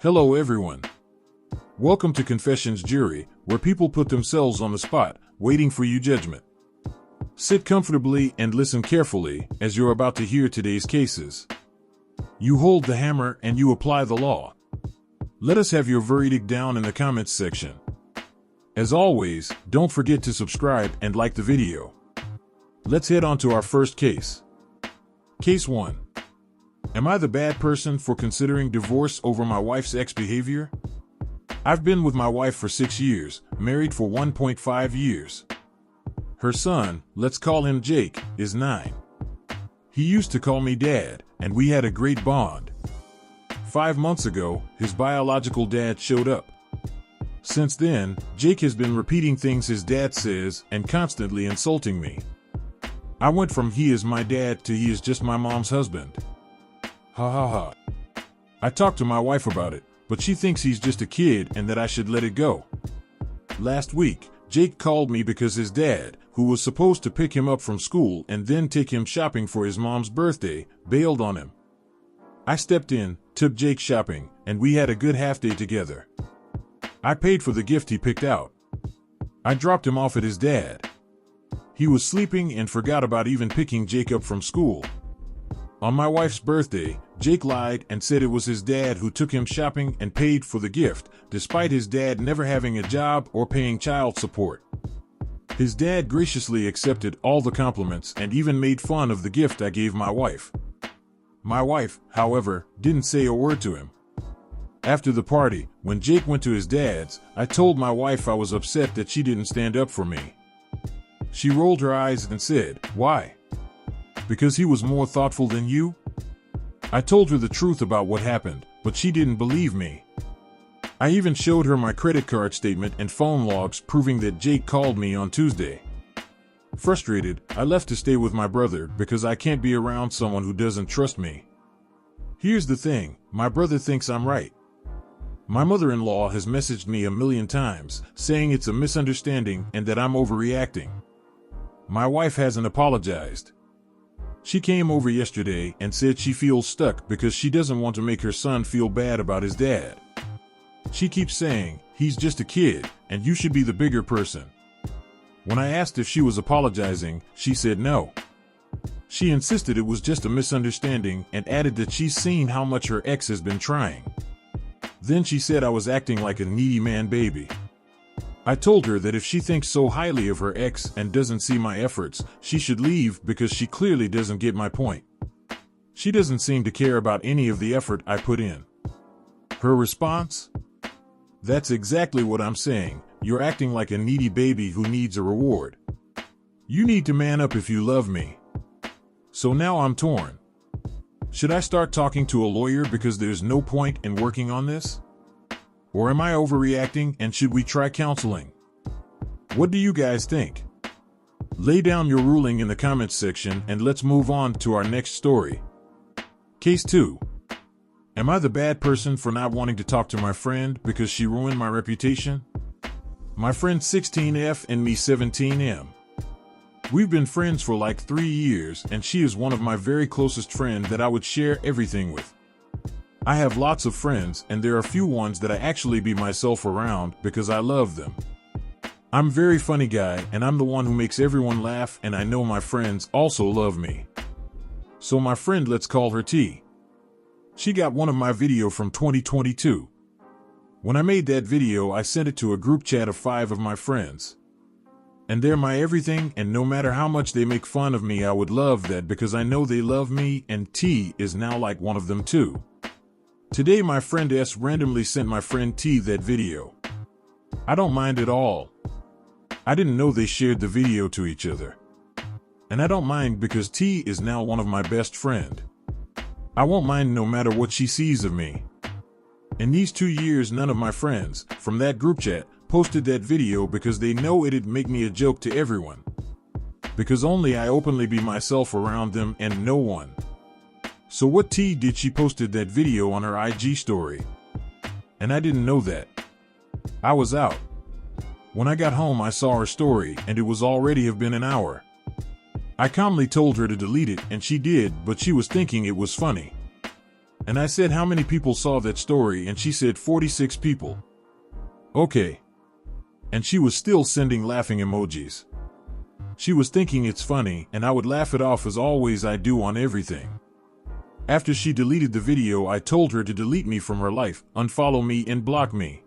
Hello everyone. Welcome to Confessions Jury, where people put themselves on the spot, waiting for your judgment. Sit comfortably and listen carefully, as you're about to hear today's cases. You hold the hammer and you apply the law. Let us have your verdict down in the comments section. As always, don't forget to subscribe and like the video. Let's head on to our first case. Case 1. Am I the bad person for considering divorce over my wife's ex-behavior? I've been with my wife for 6 years, married for 1.5 years. Her son, let's call him Jake, is 9. He used to call me Dad, and we had a great bond. 5 months ago, his biological dad showed up. Since then, Jake has been repeating things his dad says and constantly insulting me. I went from he is my dad to he is just my mom's husband. Ha ha ha. I talked to my wife about it, but she thinks he's just a kid and that I should let it go. Last week, Jake called me because his dad, who was supposed to pick him up from school and then take him shopping for his mom's birthday, bailed on him. I stepped in, took Jake shopping, and we had a good half day together. I paid for the gift he picked out. I dropped him off at his dad. He was sleeping and forgot about even picking Jake up from school. On my wife's birthday, Jake lied and said it was his dad who took him shopping and paid for the gift, despite his dad never having a job or paying child support. His dad graciously accepted all the compliments and even made fun of the gift I gave my wife. My wife, however, didn't say a word to him. After the party, when Jake went to his dad's, I told my wife I was upset that she didn't stand up for me. She rolled her eyes and said, "Why? Because he was more thoughtful than you?" I told her the truth about what happened, but she didn't believe me. I even showed her my credit card statement and phone logs proving that Jake called me on Tuesday. Frustrated, I left to stay with my brother because I can't be around someone who doesn't trust me. Here's the thing, my brother thinks I'm right. My mother-in-law has messaged me a million times, saying it's a misunderstanding and that I'm overreacting. My wife hasn't apologized. She came over yesterday and said she feels stuck because she doesn't want to make her son feel bad about his dad. She keeps saying, he's just a kid, and you should be the bigger person. When I asked if she was apologizing, she said no. She insisted it was just a misunderstanding and added that she's seen how much her ex has been trying. Then she said I was acting like a needy man baby. I told her that if she thinks so highly of her ex and doesn't see my efforts, she should leave because she clearly doesn't get my point. She doesn't seem to care about any of the effort I put in. Her response? That's exactly what I'm saying. You're acting like a needy baby who needs a reward. You need to man up if you love me. So now I'm torn. Should I start talking to a lawyer because there's no point in working on this? Or am I overreacting and should we try counseling? What do you guys think? Lay down your ruling in the comments section and let's move on to our next story. Case 2. Am I the bad person for not wanting to talk to my friend because she ruined my reputation? My friend 16F and me 17M. We've been friends for like 3 years and she is one of my very closest friends that I would share everything with. I have lots of friends and there are few ones that I actually be myself around because I love them. I'm a very funny guy and I'm the one who makes everyone laugh and I know my friends also love me. So my friend, let's call her T. She got one of my video from 2022. When I made that video, I sent it to a group chat of 5 of my friends. And they're my everything, and no matter how much they make fun of me, I would love that because I know they love me, and T is now like one of them too. Today my friend S randomly sent my friend T that video. I don't mind at all. I didn't know they shared the video to each other. And I don't mind because T is now one of my best friend. I won't mind no matter what she sees of me. In these 2 years, none of my friends, from that group chat, posted that video because they know it'd make me a joke to everyone. Because only I openly be myself around them and no one. So what T did, she posted that video on her IG story. And I didn't know that. I was out. When I got home I saw her story and it was already have been an hour. I calmly told her to delete it and she did, but she was thinking it was funny. And I said how many people saw that story, and she said 46 people. Okay. And she was still sending laughing emojis. She was thinking it's funny, and I would laugh it off as always I do on everything. After she deleted the video, I told her to delete me from her life, unfollow me and block me.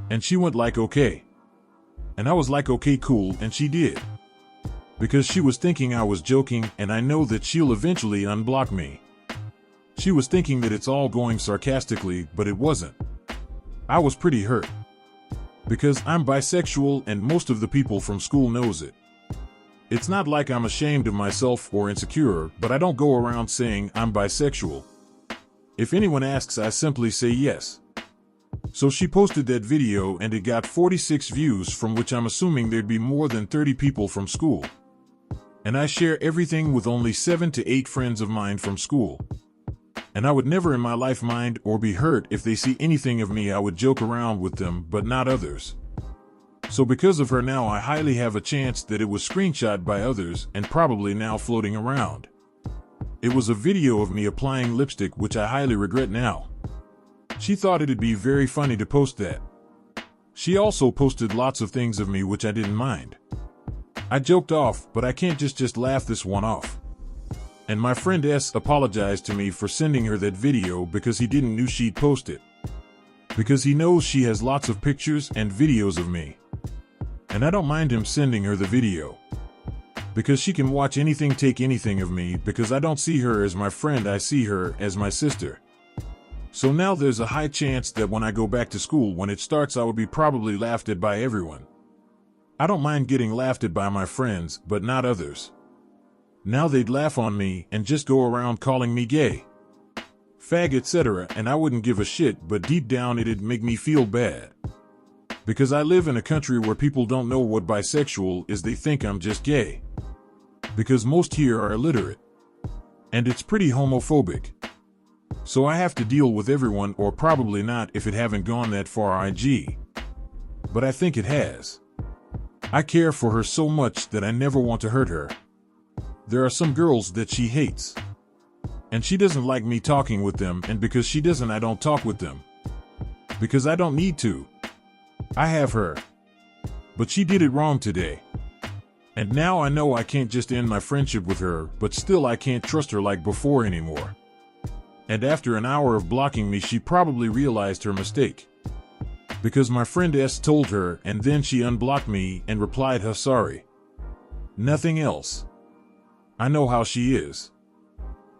And she went like okay. And I was like okay cool, and she did. Because she was thinking I was joking, and I know that she'll eventually unblock me. She was thinking that it's all going sarcastically, but it wasn't. I was pretty hurt. Because I'm bisexual and most of the people from school knows it. It's not like I'm ashamed of myself or insecure, but I don't go around saying I'm bisexual. If anyone asks, I simply say yes. So she posted that video and it got 46 views, from which I'm assuming there'd be more than 30 people from school. And I share everything with only 7 to 8 friends of mine from school. And I would never in my life mind or be hurt if they see anything of me. I would joke around with them, but not others. So because of her now, I highly have a chance that it was screenshot by others and probably now floating around. It was a video of me applying lipstick, which I highly regret now. She thought it'd be very funny to post that. She also posted lots of things of me which I didn't mind. I joked off, but I can't just laugh this one off. And my friend S apologized to me for sending her that video because he didn't know she'd post it. Because he knows she has lots of pictures and videos of me. And I don't mind him sending her the video. Because she can watch anything, take anything of me, because I don't see her as my friend, I see her as my sister. So now there's a high chance that when I go back to school, when it starts, I would be probably laughed at by everyone. I don't mind getting laughed at by my friends, but not others. Now they'd laugh on me and just go around calling me gay, fag, etc., and I wouldn't give a shit, but deep down it'd make me feel bad. Because I live in a country where people don't know what bisexual is, they think I'm just gay. Because most here are illiterate. And it's pretty homophobic. So I have to deal with everyone, or probably not if it haven't gone that far, IG. But I think it has. I care for her so much that I never want to hurt her. There are some girls that she hates. And she doesn't like me talking with them, and because she doesn't, I don't talk with them. Because I don't need to. I have her. But she did it wrong today. And now I know I can't just end my friendship with her, but still I can't trust her like before anymore. And after an hour of blocking me, she probably realized her mistake. Because my friend S told her, and then she unblocked me and replied her sorry. Nothing else. I know how she is.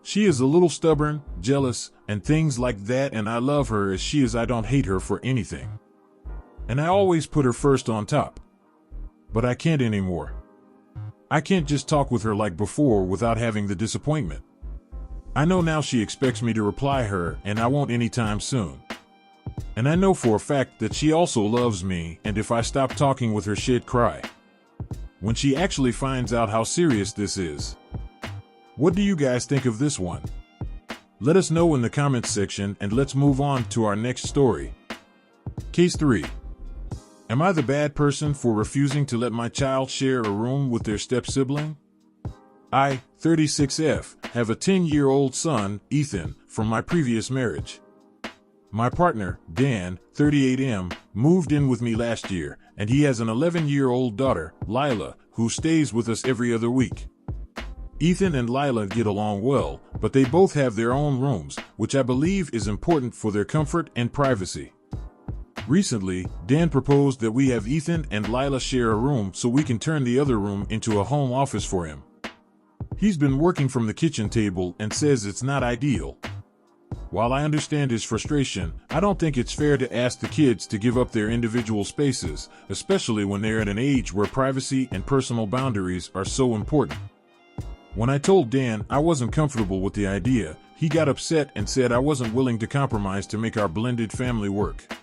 She is a little stubborn, jealous, and things like that, and I love her as she is. I don't hate her for anything. And I always put her first on top. But I can't anymore. I can't just talk with her like before without having the disappointment. I know now she expects me to reply her, and I won't anytime soon. And I know for a fact that she also loves me, and if I stop talking with her, she'd cry. When she actually finds out how serious this is. What do you guys think of this one? Let us know in the comments section, and let's move on to our next story. Case 3. Am I the bad person for refusing to let my child share a room with their step-sibling? I, 36F, have a 10-year-old son, Ethan, from my previous marriage. My partner, Dan, 38M, moved in with me last year, and he has an 11-year-old daughter, Lila, who stays with us every other week. Ethan and Lila get along well, but they both have their own rooms, which I believe is important for their comfort and privacy. Recently, Dan proposed that we have Ethan and Lila share a room so we can turn the other room into a home office for him. He's been working from the kitchen table and says it's not ideal. While I understand his frustration, I don't think it's fair to ask the kids to give up their individual spaces, especially when they're at an age where privacy and personal boundaries are so important. When I told Dan I wasn't comfortable with the idea, he got upset and said I wasn't willing to compromise to make our blended family work.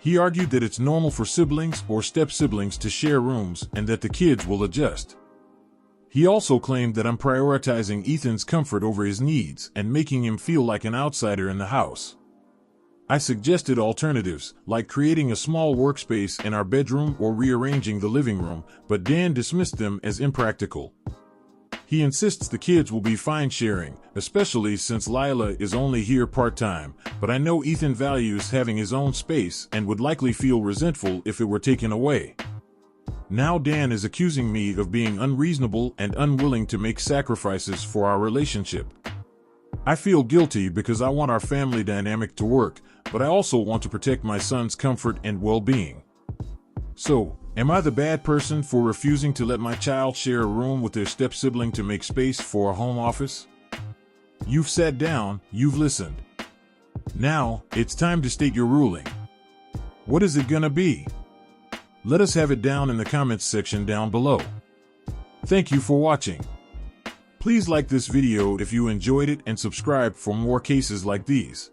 He argued that it's normal for siblings or step-siblings to share rooms and that the kids will adjust. He also claimed that I'm prioritizing Ethan's comfort over his needs and making him feel like an outsider in the house. I suggested alternatives, like creating a small workspace in our bedroom or rearranging the living room, but Dan dismissed them as impractical. He insists the kids will be fine sharing, especially since Lila is only here part-time, but I know Ethan values having his own space and would likely feel resentful if it were taken away. Now Dan is accusing me of being unreasonable and unwilling to make sacrifices for our relationship. I feel guilty because I want our family dynamic to work, but I also want to protect my son's comfort and well-being. So, am I the bad person for refusing to let my child share a room with their step-sibling to make space for a home office? You've sat down, you've listened. Now, it's time to state your ruling. What is it gonna be? Let us have it down in the comments section down below. Thank you for watching. Please like this video if you enjoyed it and subscribe for more cases like these.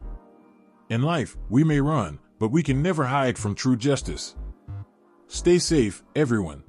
In life, we may run, but we can never hide from true justice. Stay safe, everyone.